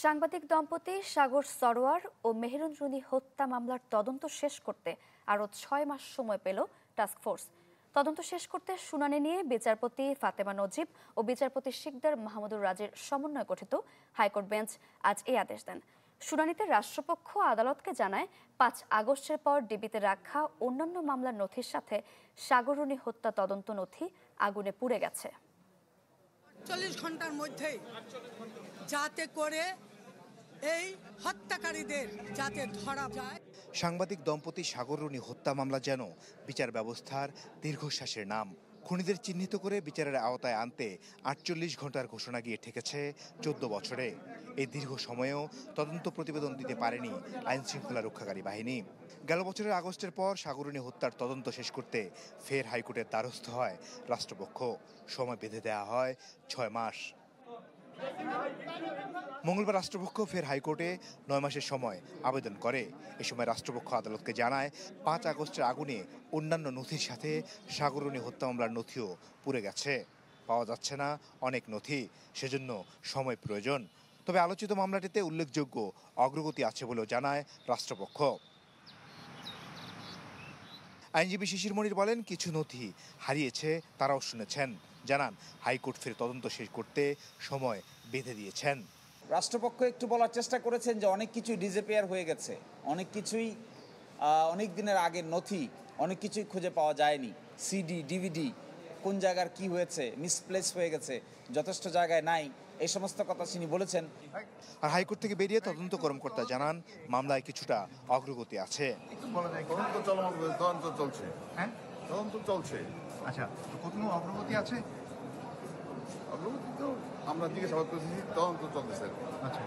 সাংবাদিক দম্পতি সাগর সরোয়ার ও মেহেরুন রুনি হত্যা মামলার তদন্ত শেষ করতে আরও ৬ মাস সময় পেল টাস্কফোর্স। তদন্ত শেষ করতে শুনানি নিয়ে বিচারপতি ফাতেমা নজিব ও বিচারপতি শিকদার মাহমুদুর রাজের সমন্বয়ে গঠিত হাইকোর্ট বেঞ্চ আজ এই আদেশ দেন। শুনানিতে রাষ্ট্রপক্ষ আদালতকে জানায় ৫ আগস্টের পর ডিবিতে রাখা অন্যান্য মামলার নথির সাথে সাগর রুনি হত্যা তদন্ত নথি আগুনে পুড়ে গেছে। ৪০ ঘন্টার মধ্যে যাতে করে এই হত্যাকারীদের যাতে ধরা যায়। সাংবাদিক দম্পতি সাগর রুনি হত্যা মামলা যেন বিচার ব্যবস্থার দীর্ঘশ্বাসের নাম। খুনিদের চিহ্নিত করে বিচারের আওতায় আনতে ৪৮ ঘন্টার ঘোষণা গিয়ে ঠেকেছে ১৪ বছরে। এই দীর্ঘ সময়েও তদন্ত প্রতিবেদন দিতে পারেনি আইন শৃঙ্খলা রক্ষাকারী বাহিনী। গেল বছরের আগস্টের পর সাগর রুনি হত্যার তদন্ত শেষ করতে ফের হাইকোর্টের দ্বারস্থ হয় রাষ্ট্রপক্ষ। সময় বেঁধে দেওয়া হয় ৬ মাস। মঙ্গলবার রাষ্ট্রপক্ষ ফের হাইকোর্টে ৯ মাসের সময় আবেদন করে। এ সময় রাষ্ট্রপক্ষ আদালতকে জানায় ৫ আগস্টের আগুনে অন্যান্য নথির সাথে সাগর রুনি হত্যা মামলার নথিও পুড়ে গেছে। পাওয়া যাচ্ছে না অনেক নথি, সেজন্য সময় প্রয়োজন। তবে আলোচিত মামলাটিতে উল্লেখযোগ্য অগ্রগতি আছে বলেও জানায় রাষ্ট্রপক্ষ। আইনজীবী শিশির মনির বলেন, কিছু নথি হারিয়েছে তারাও শুনেছেন। জানান, হাইকোর্ট ফের তদন্ত শেষ করতে সময় বেঁধে দিয়েছেন। রাষ্ট্রপক্ষ একটু বলার চেষ্টা করেছেন যে অনেক কিছুই ডিসঅ্যাপিয়ার হয়ে গেছে, অনেক কিছুই অনেক দিনের আগের নথি, অনেক কিছুই খুঁজে পাওয়া যায়নি। সিডি, ডিভিডি কোন জায়গার কি হয়েছে, মিসপ্লেস হয়ে গেছে, যথেষ্ট জায়গায় নাই, এই সমস্ত কথা তিনি বলেছেন। আর হাইকোর্ট থেকে বেরিয়ে তদন্ত কর্মকর্তা জানান, মামলায় কিছুটা অগ্রগতি আছে। তদন্ত চলছে। আচ্ছা, কোনো অগ্রগতি আছে? অগ্রগতি তো আমরা জিজ্ঞাসাবাদ করেছি, তদন্ত চলতেছে। আচ্ছা,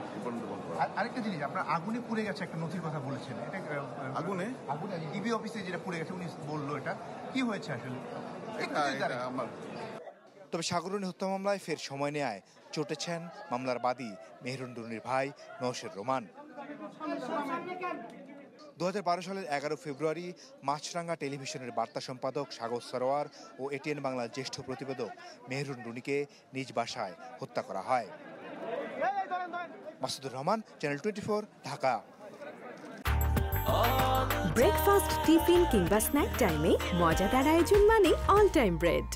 আরেকটা জিনিস, আপনার আগুনে পুড়ে গেছে একটা নথির কথা বলেছেন, এটা আগুনে ডিবি অফিসে যেটা পুড়ে গেছে উনি বললো, এটা কি হয়েছে আসলে? তবে সাগর রুনি হত্যা মামলায় ফের সময় নেয় চটেছেন মামলার বাদী মেহেরুন রুনির ভাই নওশের রোমান। ২০১২ সালের ১১ ফেব্রুয়ারি মাছরাঙ্গা টেলিভিশনের বার্তা সম্পাদক সাগর সরোয়ার ও এটিএন বাংলার জ্যেষ্ঠ প্রতিবেদক মেহেরুন রুনিকে নিজ বাসায় হত্যা করা হয়। Masudur Rahman, channel 24, Dhaka. Breakfast, tiffin কিংবা স্ন্যাক টাইমে মজাদার আয়োজন মানে অল টাইম ব্রেড।